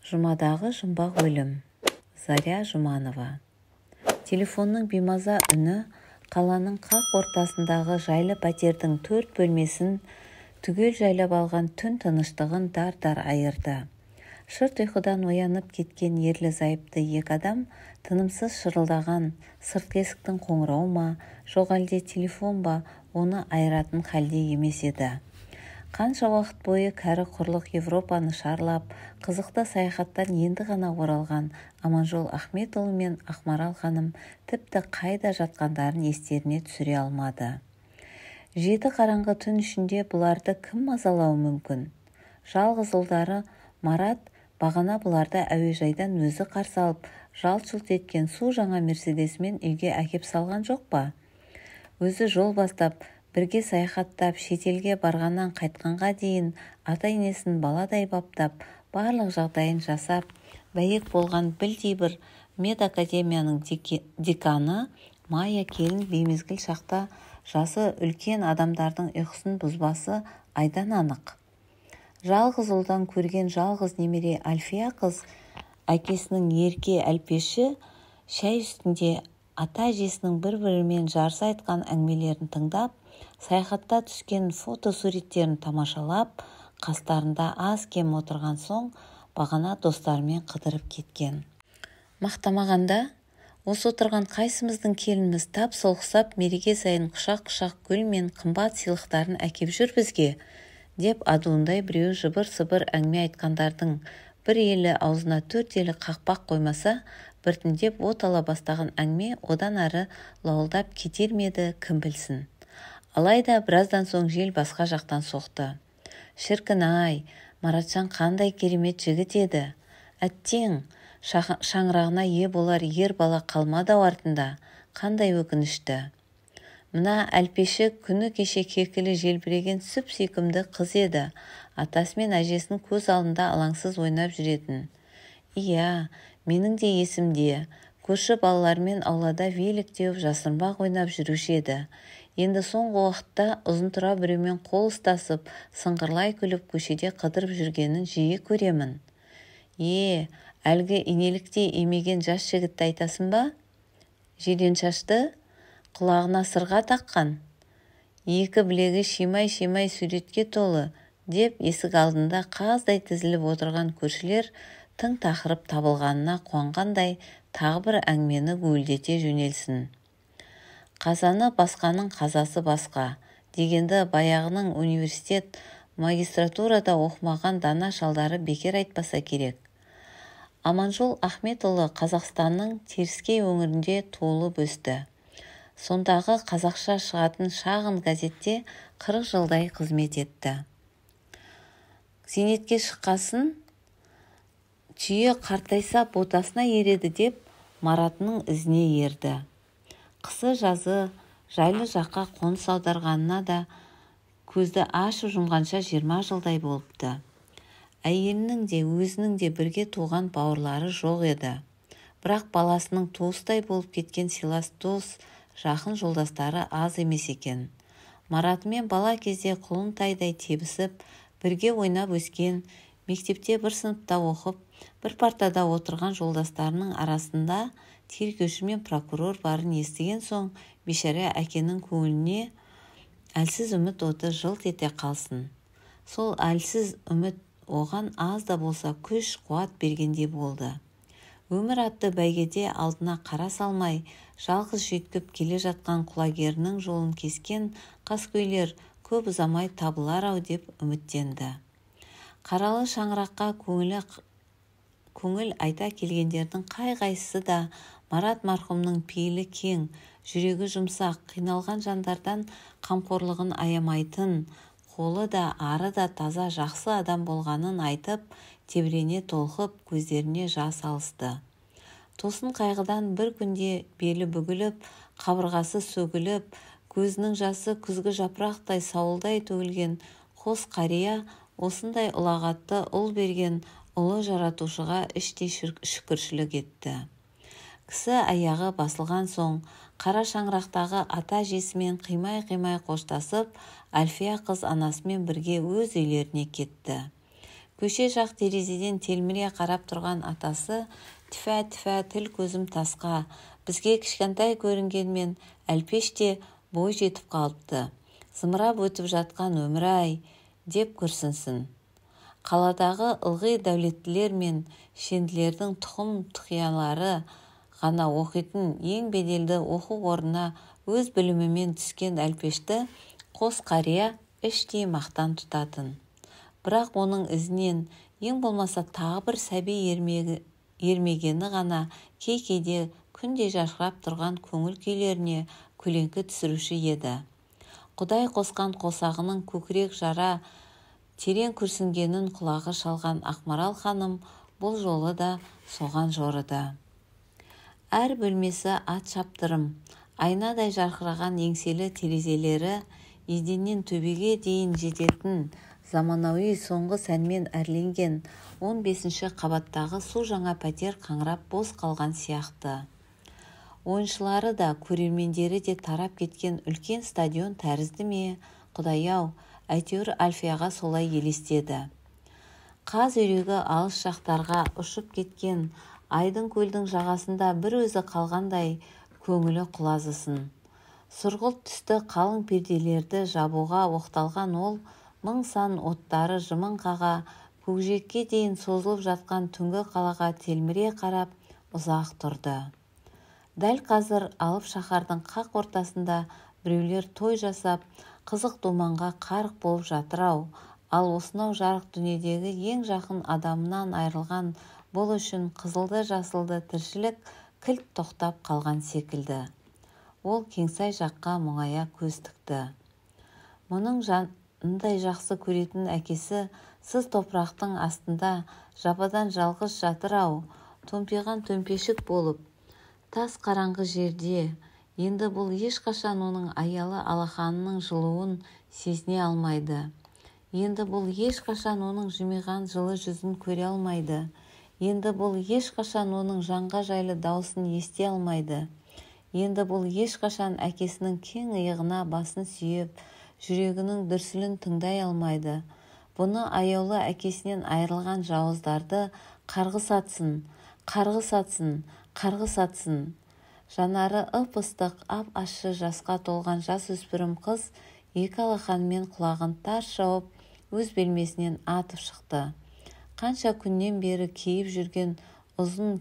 Жұмадағы жұмбақ өлім. Заря Жұманова. Телефонның беймаза үні қаланың қақ ортасындағы жайлы пәтердің 4 бөлмесін түгел жайлап алған түн тыныштығын дар-дар айырды. Шырт ұйқыдан оянып кеткен ерлі-зайыпты екі адам тынымсыз шырылдаған сыртқы есіктің қоңырауы ма, жоқ әлде телефон ба, оны айыратын халде емес еді. Қанша уақыт бойы кәрі құрлық Европаны шарлап, қызықты саяхаттан енді ғана оралған Аманжол Ахметұлы мен Ақмарал ханым тіпті қайда жатқандарын естеріне түсіре алмады. Жеті қараңғы түн ішінде бұларды кім мазалауы мүмкін? Жалғыз ұлдары Марат бағана бұларды әуежайдан өзі қарсы алып, жалт-жұлт еткен су жаңа мерседесімен үйге әкеп салған жоқ па? Өзі жол бастап, бірге саяхаттап, шетелге барғаннан қайтқанға дейін ата-енесін баладай баптап, барлық жағдайын жасап, бәйек болған білдей бір медакадемияның деканы Майя келін беймезгіл шақта жасы үлкен адамдардың ұйқысын бұзбасы айдан анық. Жалғыз ұлдан көрген жалғыз немере Альфия қыз әкесінің ерке әлпеші шәй үстінде ата-әжесінің бір-бірімен жарыса айтқан әңгімелерін тыңдап, саяхатта түскен фотосуреттерін тамашалап, қастарында аз-кем отырған соң бағана достарымен қыдырып кеткен. Мақтамағанда, осы отырған қайсымыздың келініміз тап солқысап мереке сайын құшақ-құшақ гүл мен қымбат сыйлықтарын әкеп жүр бізге, деп адуындай біреу жыбыр-сыбыр әңгіме айтқандардың бір елі аузына 4 елі қақпақ қоймаса, біртіндеп от ала бастаған әңгіме одан ары лауылдап кетер ме еді, кім білсін. Алайда біраздан соң жел басқа жақтан соқты. Шіркін-ай, Маратжан қандай керемет жігіт еді. Әттең, шаңырағына ие болар ер бала қалмады артында. Қандай өкінішті. Мына әлпеші күні кеше кекілі желбіреген сүп-сүйкімді қыз еді. Атасы мен әжесінің көз алдында алаңсыз ойнап жүретін. Иә, менің де есімде. Көрші балалармен аулада велик теуіп жасырынбақ ойнап жүруші еді. Енді соңғы уақытта ұзынтұра біреумен қол ұстасып, сыңғырлай күліп көшеде қыдырып жүргенін жиі көремін. Әлгі инеліктей емеген жас жігітті айтасың ба? Жирен шашты, құлағына сырға таққан, екі білегі шимай-шимай суретке толы, деп есік алдында қаздай тізіліп отырған көршілер тың тақырып табылғанына қуанғандай тағы бір әңгімені гуілдете жөнелсін. Қазаны басқаның қазасы басқа, дегенді баяғының университет, магистратурада оқымаған дана шалдары бекер айтпаса керек. Аманжол Ахметұлы Қазақстанның Теріскей өңірінде туылып өсті. Сондағы қазақша шығатын шағын газетте 40 жылдай қызмет етті. Зейнетке шыққасын, түйе қартайса ботасына ереді деп Маратының ізіне ерді. Қысы-жазы жайлы жаққа қоныс аударғанына да көзді ашып жұмғанша 20 жылдай болыпты. Әйелінің де өзінің де бірге туған бауырлары жоқ еді. Бірақ баласының туыстай болып кеткен сыйлас дос, жақын жолдастары аз емес екен. Маратымен бала кезде құлын-тайдай тебісіп, бірге ойнап өскен, мектепте бір сыныпта оқып, бір партада отырған жолдастарының арасында тергеуші мен прокурор барын естіген соң, бейшара әкенің көңіліне әлсіз үміт оты жылт ете қалсын. Сол әлсіз үміт оған аз да болса күш, қуат бергендей болды. Өмір атты бәйгеде алдына қара салмай, жалғыз жүйткіп келе жатқан құлагерінің жолын кескен қаскөйлер көп ұзамай табылар-ау деп үміттенді. Қаралы шаңыраққа көңіл айта келгендердің қай-қайсысы да Марат марқұмның пейілі кең, жүрегі жұмсақ, қиналған жандардан қамқорлығын аямайтын, қолы да ары да таза жақсы адам болғанын айтып, тебірене толқып, көздеріне жас алысты. Тосын қайғыдан бір күнде белі бүгіліп, қабырғасы сөгіліп, көзінің жасы күзгі жапырақтай сауылдай төгілген қос қария осындай ұлағатты ұл берген ұлы жаратушыға іштей шүкіршілік етті. Кісі аяғы басылған соң, қара шаңырақтағы ата-әжесімен қимай-қимай қоштасып, Альфия қыз анасымен бірге өз үйлеріне кетті. Көше жақ терезеден телміре қарап тұрған атасы, тіфә тіл көзім тасқа, бізге кішкентай көрінгенмен Әлпеш те бой жетіп қалыпты. Зымырап өтіп жатқан өмір-ай, деп күрсінсін. Қаладағы ылғи дәулеттілер мен шенділердің тұқым-тұқиялары ғана оқитын ең беделді оқу орнына өз білімімен түскен Әлпешті қос қария іштей мақтан тұтатын. Бірақ оның ізінен ең болмаса тағы бір сәби ермегені ғана кей-кейде күнде жарқырап тұрған көңіл күйлеріне көлеңкі түсіруші еді. Құдай қосқан қосағының көкірек жара терең күрсінгенін құлағы шалған Ақмарал ханым бұл жолы да соған жорыды. Әр бөлмесі ат шаптырым, айнадай жарқыраған еңселі терезелері, еденнен төбеге дейін жететін заманауи соңғы сәнмен әрленген 15-ші қабаттағы су жаңа пәтер қаңырап бос қалған сияқты. Ойыншылары да, көрермендері де тарап кеткен үлкен стадион тәрізді ме, Құдай-ау, әйтеуір Альфияға солай елестеді. Қаз үйрегі алыс жақтарға ұшып кеткен айдын көлдің жағасында бір өзі қалғандай көңілі құлазысын. Сұрғылт түсті қалың перделерді жабуға оқталған ол, мың сан оттары жымың қаға, көкжиекке дейін созылып жатқан түнгі қалаға телміре қарап ұзақ тұрды. Дәл қазір алып шаһардың қақ ортасында біреулер той жасап, қызық думанға қарық болып жатыр-ау, ал осынау жарық дүниедегі ең жақын адамынан айырылған бұл үшін қызылды-жасылды тіршілік кілт тоқтап қалған секілді. Ол кеңсай жаққа мұңая көз тікті. Мұның жанындай жақсы көретін әкесі сыз топырақтың астында жападан жалғыз жатыр-ау, томпиған төмпешік болып, тас қараңғы жерде. Енді бұл ешқашан оның аялы алақанының жылуын сезіне алмайды. Енді бұл ешқашан оның жымиған жылы жүзін көре алмайды. Енді бұл ешқашан оның жанға жайлы даусын ести алмайды. Енді бұл ешқашан әкесінің кең иығына басын сүйеп, жүрегінің дүрсілін тыңдай алмайды. Бұны аяулы әкесінен айырылған жауыздарды қарғыс атсын, қарғыс атсын, қарғыс атсын. Жанары ып-ыстық, ап-ащы жасқа толған жасөспірім қыз екі алақанымен құлағын тарс жауып, өз бөлмесінен атып шықты. Қанша күннен бері киіп жүрген ұзын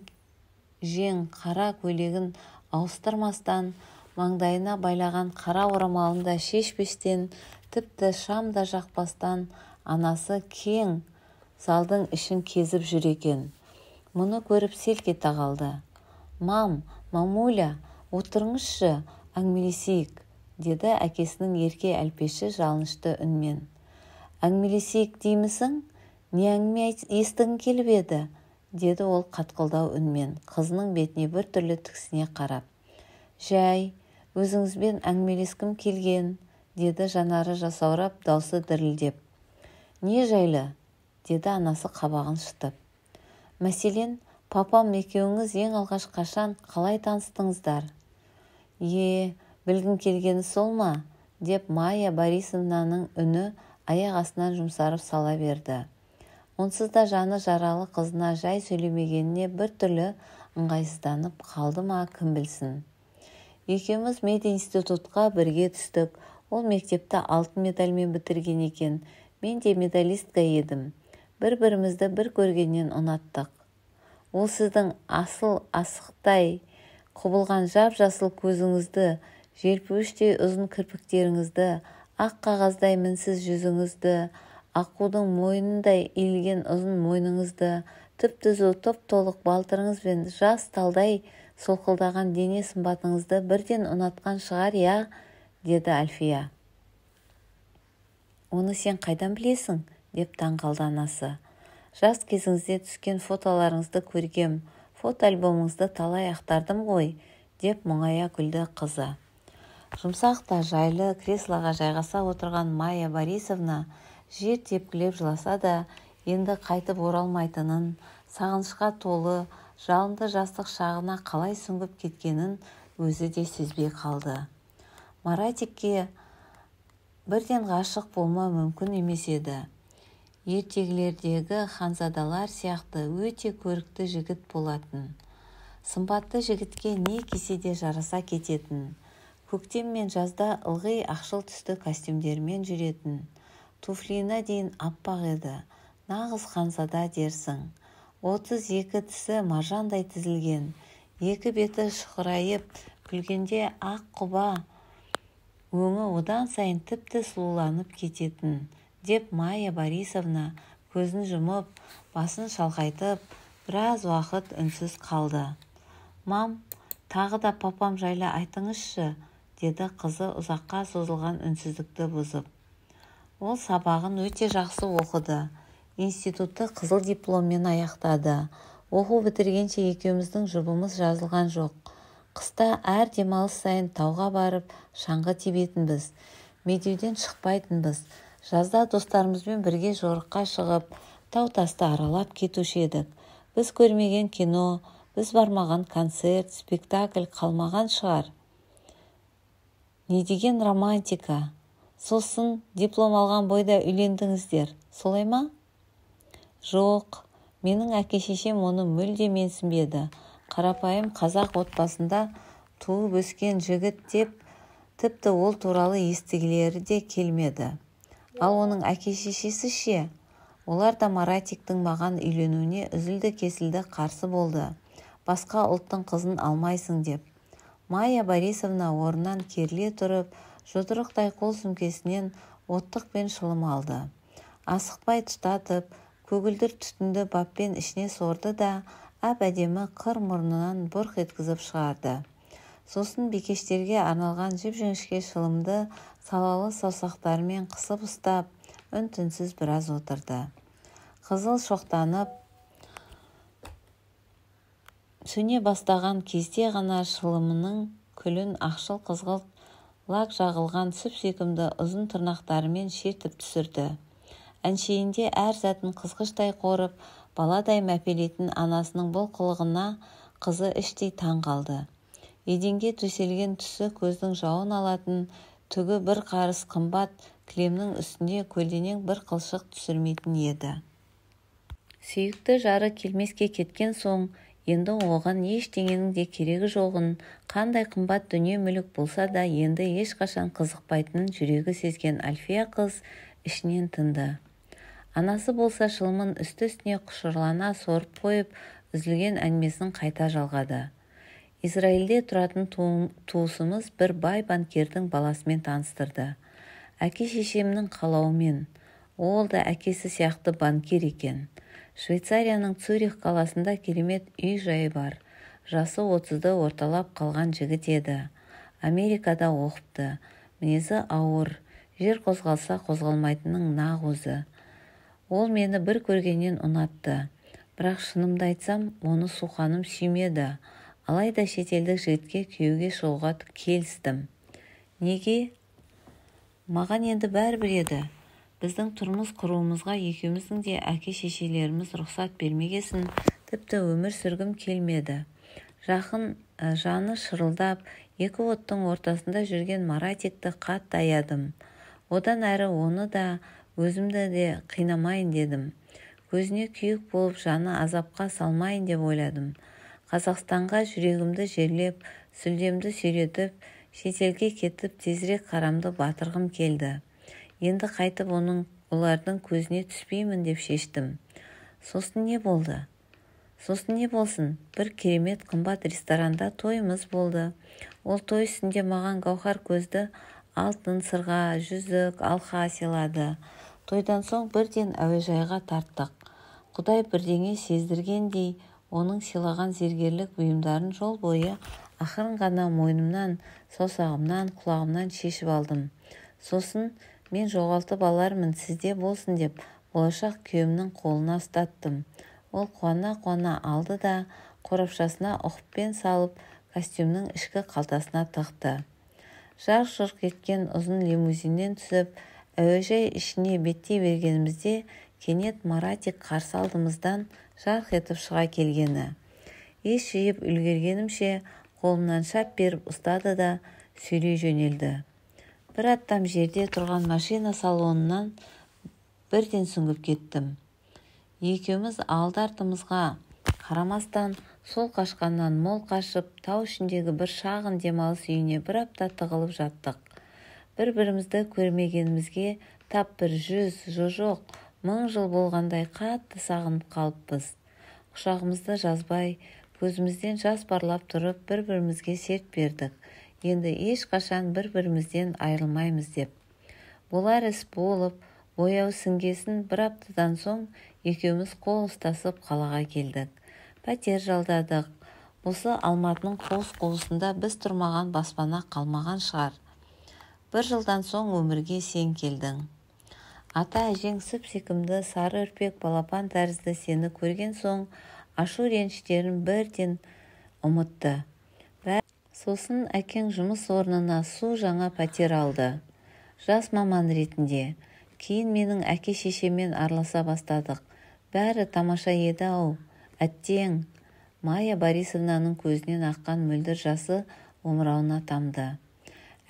жең қара көйлегін ауыстырмастан, маңдайына байлаған қара орамалын да шешпестен, тіпті шам да жақпастан, анасы кең залдың ішін кезіп жүр екен. Мұны көріп селк ете қалды. Мамуля, отырыңызшы, әңгімелесейік, деді әкесінің ерке Әлпеші жалынышты үнмен. Әңгімелесейік деймісің? Не әңгіме естігің келіп еді? Деді ол қатқылдау үнмен, қызының бетіне бір түрлі тіксіне қарап. Жай, өзіңізбен әңгімелескім келген, деді жанары жасаурап, даусы дірілдеп. Не жайлы? Деді анасы қабағын шытып. Мәселен, папам екеуіңіз ең алғаш қашан қалай таныстыңыздар? Білгің келгені сол ма? Деп Майя Борисовнаның үні аяқ астынан жұмсарып сала берді. Онсыз да жаны жаралы қызына жай сөйлемегеніне бір түрлі ыңғайсызданып қалды ма, кім білсін. Екеуміз мединститутқа бірге түстік. Ол мектепті алтын медальмен бітірген екен. Мен де медалистка едім. Бір-бірімізді бір көргеннен ұнаттық. Ол сіздің асыл асықтай құбылған жап-жасыл көзіңізді, желпуіштей ұзын кірпіктеріңізді, ақ қағаздай мінсіз жүзіңізді, аққудың мойнындай иілген ұзын мойныңызды, түп-түзу топ-толық балтырыңыз бен жас талдай солқылдаған дене сымбатыңызды бірден ұнатқан шығар, я, деді Альфия. Оны сен қайдан білесің? Деп таңғалды анасы. Жас кезіңізде түскен фотоларыңызды көргем, фотоальбомыңызды талай ақтардым ғой, деп мұңая күлді қызы. Жұмсақ та жайлы креслоға жайғаса отырған Майя Борисовна жер тепкілеп жыласа да, енді қайтып оралмайтынын, сағынышқа толы, жалынды жастық шағына қалай сүңгіп кеткенін өзі де сезбей қалды. Маратикке бірден ғашық болма мүмкін емес еді. ертегілердегі ханзадалар сияқты өте көрікті жігіт болатын. Сымбатты жігітке не кисе де жараса кететін. Көктем мен жазда ылғи ақшыл түсті костюмдермен жүретін. Туфлиына дейін аппақ еді. Нағыз ханзада дерсің. 32 тісі маржандай тізілген. Екі беті шұқырайып, күлгенде ақ құба өңі одан сайын тіпті сұлуланып кететін, деп Майя Борисовна көзін жұмып, басын шалқайтып, біраз уақыт үнсіз қалды. Мам, тағы да папам жайлы айтыңызшы, деді қызы ұзаққа созылған үнсіздікті бұзып. Ол сабағын өте жақсы оқыды. Институтты қызыл дипломмен аяқтады. Оқу бітіргенше екеуміздің жұбымыз жазылған жоқ. Қыста әр демалыс сайын тауға барып шаңғы тебетінбіз. Медеуден шықпайтынбыз. Жазда достарымызбен бірге жорыққа шығып, тау-тасты аралап кетуші едік. Біз көрмеген кино, біз бармаған концерт, спектакль қалмаған шығар. Не деген романтика. Сосын диплом алған бойда үйлендіңіздер, солай ма? Жоқ, менің әке-шешем оны мүлде менсінбеді. Қарапайым қазақ отбасында туып өскен жігіт деп, тіпті ол туралы естігілері де келмеді. Ал оның әке-шешесі ше? Олар да Маратиктің маған үйленуіне үзілді-кесілді қарсы болды. Басқа ұлттың қызын алмайсың деп. Майя Борисовна орнынан керіле тұрып, жұдырықтай қол сөмкесінен оттық пен шылым алды. Асықпай тұтатып, көгілдір түтінді баппен ішіне сорды да, әп-әдемі қыр мұрнынан бұрқ еткізіп шығарды. Сосын бикештерге арналған жіп-жіңішке шылымды салалы саусақтарымен қысып ұстап, үн-түнсіз біраз отырды. Қызыл шоқтанып, сөне бастаған кезде ғана шылымының күлін ақшыл қызғылт лак жағылған сүп-сүйкімді ұзын тырнақтарымен шертіп түсірді. Әншейінде әр затын қызғыштай қорып, баладай мәпелейтін анасының бұл қылығына қызы іштей таң қалды. Еденге төселген түсі көздің жауын алатын, түгі бір қарыс қымбат кілемнің үстінде көлденең бір қылшық түсірмейтін еді. Сүйікті жары келмеске кеткен соң, енді оған ештеңенің де керегі жоғын, қандай қымбат дүние мүлік болса да енді ешқашан қызықпайтынын жүрегі сезген Альфия қыз ішінен тынды. Анасы болса шылымын үсті-үстіне құшырлана сорып қойып, үзілген әңгімесін қайта жалғады. Израильде тұратын туысымыз бір бай банкирдің баласымен таныстырды. Әке-шешемнің қалауымен. Ол да әкесі сияқты банкир екен. Швейцарияның Цюрих қаласында керемет үй-жайы бар. Жасы 30-ды орталап қалған жігіт еді. Америкада оқыпты. Мінезі ауыр. Жер қозғалса қозғалмайтынның нақ өзі. Ол мені бір көргеннен ұнатты. Бірақ шынымды айтсам, оны суқаным сүймеді. Алайда шетелдік жігітке күйеуге шығуға келістім. Неге? Маған енді бәрібір еді. Біздің тұрмыс құруымызға екеуміздің де әке-шешелеріміз рұқсат бермегесін, тіпті өмір сүргім келмеді. Жақын жаны шырылдап, екі оттың ортасында жүрген Маратикті қатты аядым. Одан әрі оны да, өзімді де қинамайын дедім. Көзіне күйік болып жаны азапқа салмайын деп ойладым. Қазақстанға жүрегімді жерлеп, сүлдемді сүйретіп, шетелге кетіп тезірек қарамды батырғым келді. Енді қайтып олардың көзіне түспеймін деп шештім. Сосын не болды? Сосын не болсын? Бір керемет қымбат ресторанда тойымыз болды. Ол той үстінде маған гауһар көзді алтын сырға, жүзік, алқа сыйлады. Тойдан соң бірден әуежайға тарттық. Құдай бірдеңе сездіргендей, оның сыйлаған зергерлік бұйымдарын жол бойы ақырын ғана мойнымнан, саусағымнан, құлағымнан шешіп алдым. Сосын мен жоғалтып алармын, сізде болсын деп, болашақ күйеуімнің қолына ұстаттым. Ол қуана-қуана алды да, қорапшасына ұқыппен салып, костюмнің ішкі қалтасына тықты. Жарқ-жұрқ еткен ұзын лимузиннен түсіп, әуежай ішіне беттей бергенімізде, кенет Маратик қарсы алдымыздан жарқ етіп шыға келгені. Ес жиып үлгергенімше, қолымнан шап беріп ұстады да сөйлей жөнелді. Бір аттам жерде тұрған машина салонынан бірден сүңгіп кеттім. Екеуміз алды-артымызға қарамастан сол қашқаннан мол қашып, тау ішіндегі бір шағын демалыс үйіне бір апта тығылып жаттық. Бір-бірімізді көрмегенімізге тап бір 100, жоқ 1000 жыл болғандай қатты сағынып қалыппыз. Құшағымызды жазбай, көзімізден жас парлап тұрып, бір-бірімізге серт бердік. Енді ешқашан бір-бірімізден айырылмаймыз деп. Болар іс болып, бояу сіңгесін бір аптадан соң екеуміз қол ұстасып қалаға келдік. Пәтер жалдадық. Осы Алматының қуыс-қуысында біз тұрмаған баспана қалмаған шығар. Бір жылдан соң өмірге сен келдің. Ата-әжең сүп-секімді сары үрпек балапан тәрізді сені көрген соң ашу реніштерін бірден ұмытты. Сосын әкең жұмыс орнына су жаңа пәтер алды. Жас маман ретінде. Кейін менің әке-шешемен араласа бастадық. Бәрі тамаша еді-ау. Әттең. Майя Борисовнаның көзінен аққан мөлдір жасы омырауына тамды.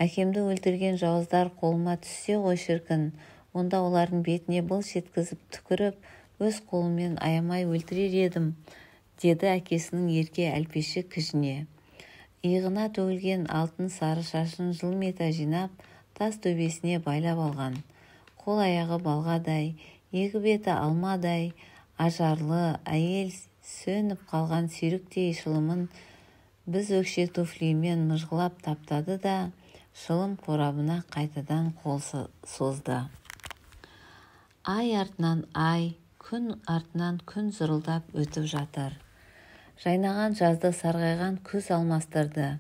Әкемді өлтірген жауыздар қолыма түссе ғой шіркін, онда олардың бетіне былш еткізіп түкіріп, өз қолыммен аямай өлтірер едім, деді әкесінің ерке әлпеші кіжіне. Иығына төгілген алтын сары шашын жылмета жинап, тас төбесіне байлап алған. Қол аяғы балғадай, екі беті алмадай, ажарлы әйел сөніп қалған сүйріктей шылымын біз өкше туфлимен мыжғылап таптады да, шылым қорабына қайтадан қол созды. Ай артынан ай, күн артынан күн зырылдап өтіп жатыр. Жайнаған жазды сарғайған күз алмастырды.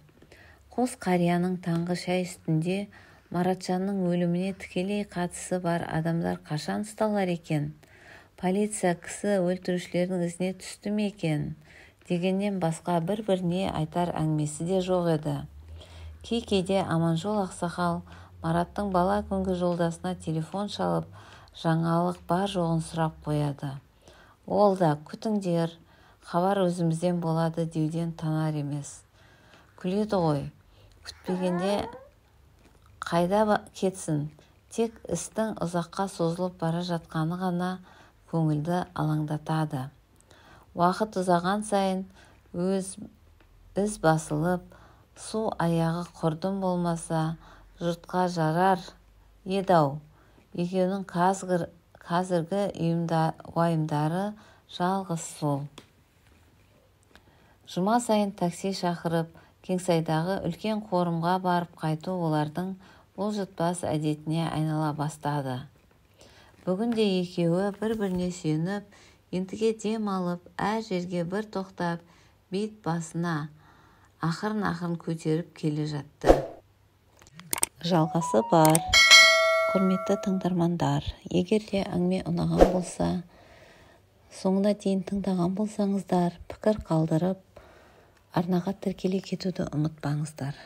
Қос қарияның таңғы шай үстінде Маратжанның өліміне тікелей қатысы бар адамдар қашан ұсталар екен? Полиция кісі өлтірушілердің ізіне түсті ме екен? Дегеннен басқа бір-біріне айтар әңгімесі де жоқ еді. Кейде Аманжол ақсақал Мараттың бала күнгі жолдасына телефон шалып, жаңалық бар жоғын сұрап қояды. Ол да күтіңдер, хабар өзімізден болады деуден танар емес. Күледі ғой, күтпегенде қайда кетсін, тек істің ұзаққа созылып бара жатқаны ғана көңілді алаңдатады. Уақыт ұзаған сайын із басылып, су аяғы құрдым болмаса, жұртқа жарар еді-ау. Екеуінің қазіргі уайымдары жалғыз сол. Жұма сайын такси шақырып, Кеңсайдағы үлкен қорымға барып қайту олардың бұлжытпас әдетіне айнала бастады. Бүгін де екеуі бір-біріне сүйеніп, ентіге дем алып, әр жерге бір тоқтап, бет басына ақырын-ақырын көтеріп келе жатты. Жалғасы бар. Құрметті тыңдармандар, егер де әңгіме ұнаған болса, соңына дейін тыңдаған болсаңыздар, пікір қалдырып, арнаға тіркеле кетуді ұмытпаңыздар.